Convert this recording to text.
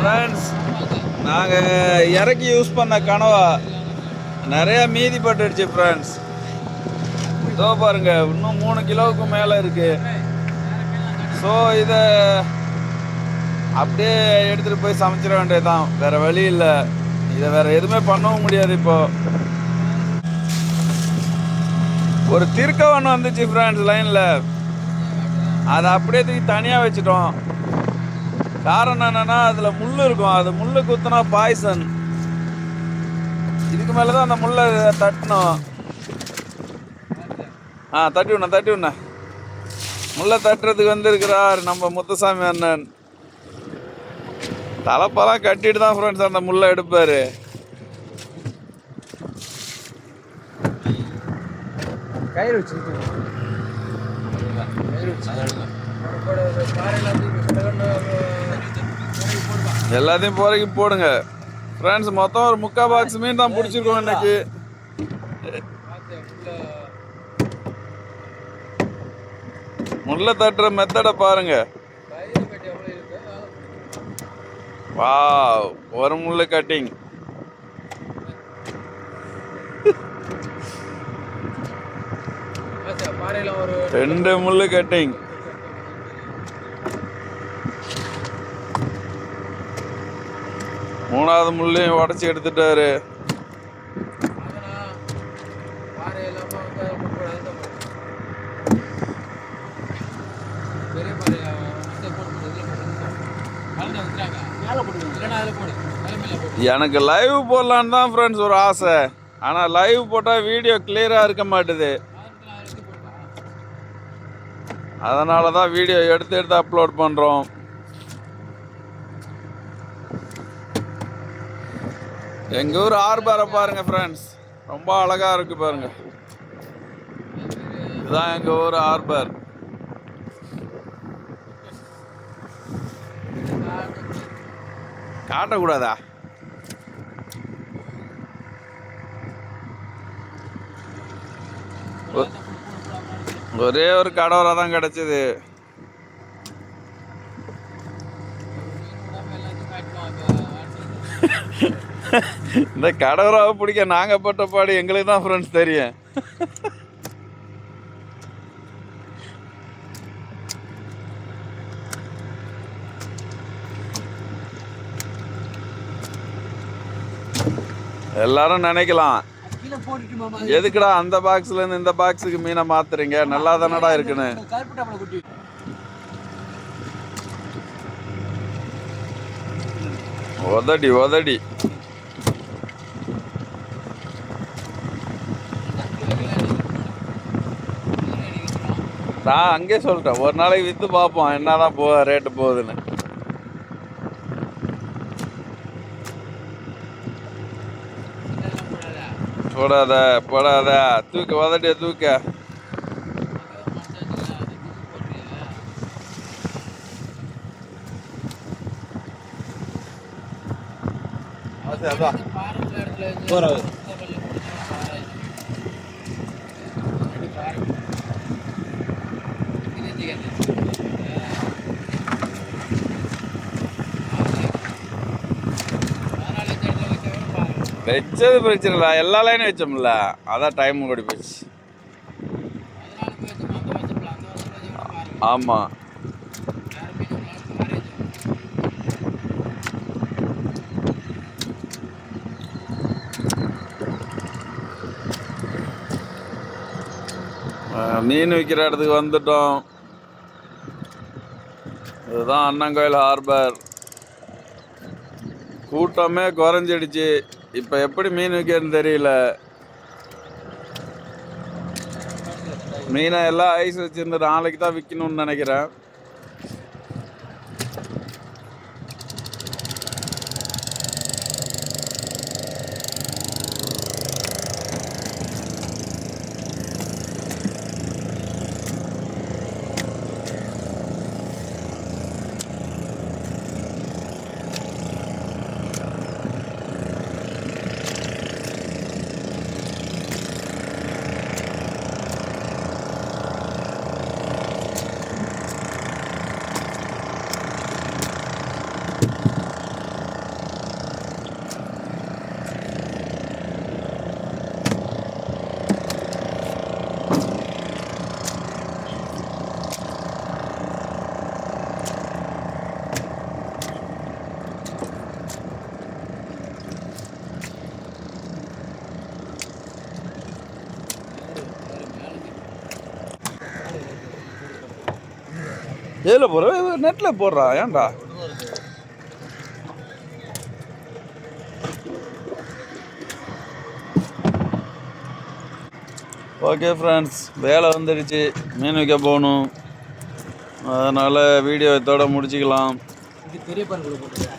Friends, நாங்கள் இறக்கி use பண்ண கனவா நிறையா மீதி பட்டுடுச்சு ஃப்ரெண்ட்ஸ். இதோ பாருங்க, இன்னும் 3 கிலோவுக்கு மேலே இருக்கு. ஸோ இதை அப்படியே எடுத்துகிட்டு போய் சமைச்சிட வேண்டியதுதான், வேற வழி இல்லை. இதை வேற எதுவுமே பண்ணவும் முடியாது. இப்போ ஒரு திருக்க ஒன்று வந்துச்சு ஃப்ரெண்ட்ஸ் லைனில், அதை அப்படியே தூக்கி தனியாக வச்சுட்டோம். காரணம் என்னன்னா, அதில் முள் இருக்கும். அது முள்ளு குத்துனா பாய்சன். இதுக்கு மேலே தான் அந்த முள்ளை தட்டணும். தட்டி விடணும். முள்ளை தட்டுறதுக்கு வந்துருக்கிறார் நம்ம முத்துசாமி அண்ணன். தலைப்பெல்லாம் கட்டிட்டு தான் ஃப்ரெண்ட்ஸ் அந்த முள்ளை எடுப்பார். எல்லாத்தையும் போறக்கு போடுங்க ஃப்ரெண்ட்ஸ். மொத்தம் ஒரு 3/4 பாக்ஸ் மீன் தான் பிடிச்சிருக்கோம் இன்னைக்கு. முள்ள தட்டுற மெத்தடை பாருங்க. வாவ், ஒரு முள்ளு கட்டிங். ரெண்டு முள்ளு கட்டிங். மூணாவது முள்ளையும் உடச்சி எடுத்துட்டாரு. எனக்கு லைவ் போடலான்னு தான் ஃப்ரெண்ட்ஸ் ஒரு ஆசை. ஆனால் லைவ் போட்டால் வீடியோ கிளியராக இருக்க மாட்டுது. அதனால தான் வீடியோ எடுத்து அப்லோட் பண்ணுறோம். எங்கள் ஊர் ஆர்பாரை பாருங்கள் ஃப்ரெண்ட்ஸ், ரொம்ப அழகாக இருக்குது பாருங்கள். இதுதான் எங்கள் ஊர் ஆர்பர். காட்டக்கூடாதா? ஒரே ஒரு கடவுராக தான் கிடச்சிது. இந்த கடவுராவை பிடிக்க நாங்கள் பட்ட பாடு எங்களுக்கு தான் ஃப்ரெண்ட்ஸ் தெரியும். எல்லாரும் நினைக்கலாம், எதுக்குடா அந்த பாக்ஸ்ல இருந்து இந்த பாக்ஸுக்கு மீனை மாத்துறீங்க, நல்லா தானடா இருக்குன்னு. உதடி நான் அங்கே சொல்லிட்டேன், ஒரு நாளைக்கு வித்து பார்ப்போம் என்னதான் ரேட்டு போகுதுன்னு. போடாத தூக்க, உதட்டிய தூக்க. வச்சது பிரச்சனை இல்லை, எல்லா லைனும் வச்சோம்ல, அதான் டைம் ஓடி போச்சு. ஆமாம், மீன் விற்கிற இடத்துக்கு வந்துட்டோம். இதுதான் அண்ணங்கோயில் ஹார்பர். கூட்டமே குறைஞ்சிடுச்சு. இப்போ எப்படி மீன் விற்கிறதுன்னு தெரியல. மீனை எல்லாம் ஐஸ் வச்சிருந்து நாளைக்கு தான் விற்கணும்னு நினைக்கிறேன். எதில் போடுற நெட்டில் போடுறா ஏன்டா ஓகே ஃப்ரெண்ட்ஸ் வேலை வந்துடுச்சு மீன் வைக்க போகணும் அதனால் வீடியோ இதோட முடிச்சுக்கலாம். இது பெரிய பருப்பு போட்டுருக்கேன்.